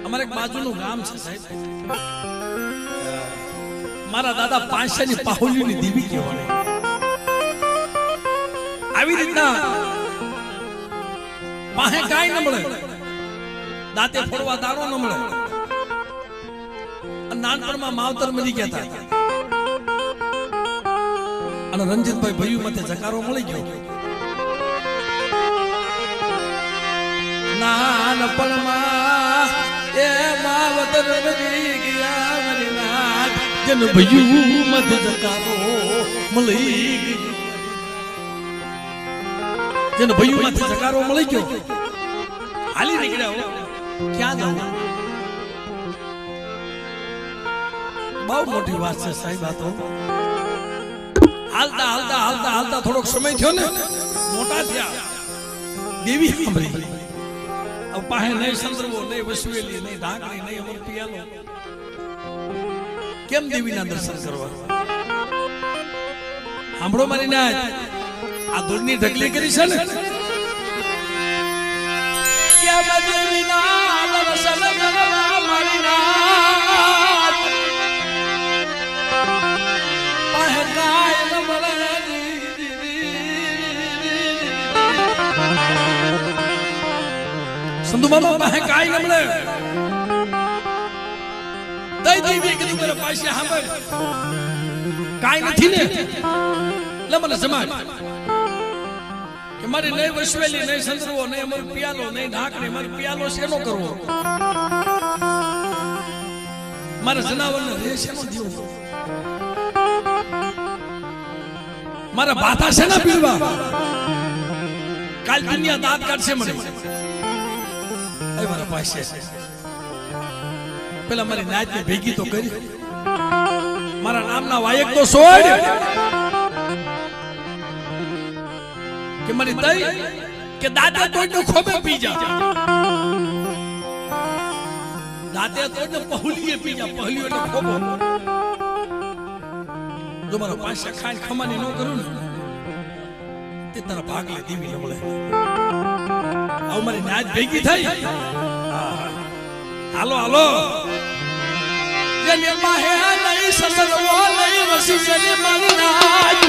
અમારે એક બાજુનું ગામ છે સાહેબ, મારા દાદા પાંચસાની પાहुलीની દેવી કહેવાય. આવી રીતના પાસે કાંઈ ન મળે, દાંતે ફોડવા દાણો ન મળે. નાનપણમાં માવતર મરી ગયા હતા અને રંજીતભાઈ ભયું માથે જકારો મળી ગયો. નાનપણમાં એ માવતર મરી ગયા મારી નાથ, જન ભયું માથે જકારો મળી ગયો. જન ભયું માથે જકારો મળી ગયો, હાલી નીકળ્યા. ક્યાં જાવ? બહુ મોટી વાત છે સાહેબ. આ તો હાલતા હાલતા હાલતા હાલતા થોડોક સમય થયો ને, મોટા થયા. દેવી સાંભળી. હવે પાસે નહીં સંદર્ભો, નહીં વસવેલી, નહીં ઢાંકણી, નહીં અમર પિયાલો. કેમ દેવીના દર્શન કરવા? સાંભળો મારી નાથ, આ દૂરની ઢગલી કરી છે ને, કેમ દેવીના દર્શન કરવા મારી નાથ? પાસે કાય ન મળે. સંધુ મામા પાસે કાય ન મળે. દઈ દેવી કીધું મારા પાસે સાંભળ, કાય નથી ને એટલે મને સમાજ કે મારી નહીં વસવેલી, નહીં સંદર્ભો, નહીં અમર પિયાલો, નહીં ઢાંકણી. મારે પિયાલો શેનો કરવો? મારા જનાવરને રે શેનો દેવો? મારા બાધા શેના પીરવા? કાલ દુનિયા દાંત કાઢશે મને. મારા પાસે પેલા મારી નાચને ભેગી તો કરી, મારા નામના વાયક તો છોડ કે મારી દઈ કે દાદા તોડને ખોબે પી જા. દાદા તોડને પહુલીએ પી જા. પહુલીઓ એટલે ખોબો. જો મારા પાસે ખાઈ ખમાની ન કરું ને, તે તારા ભાગલે દેવી ન મળે. આવ મારી નાચ ભેગી થઈ. હાલો હાલો, જેને માહે નહીં સસરવો નહીં વસી જને મારી નાચ.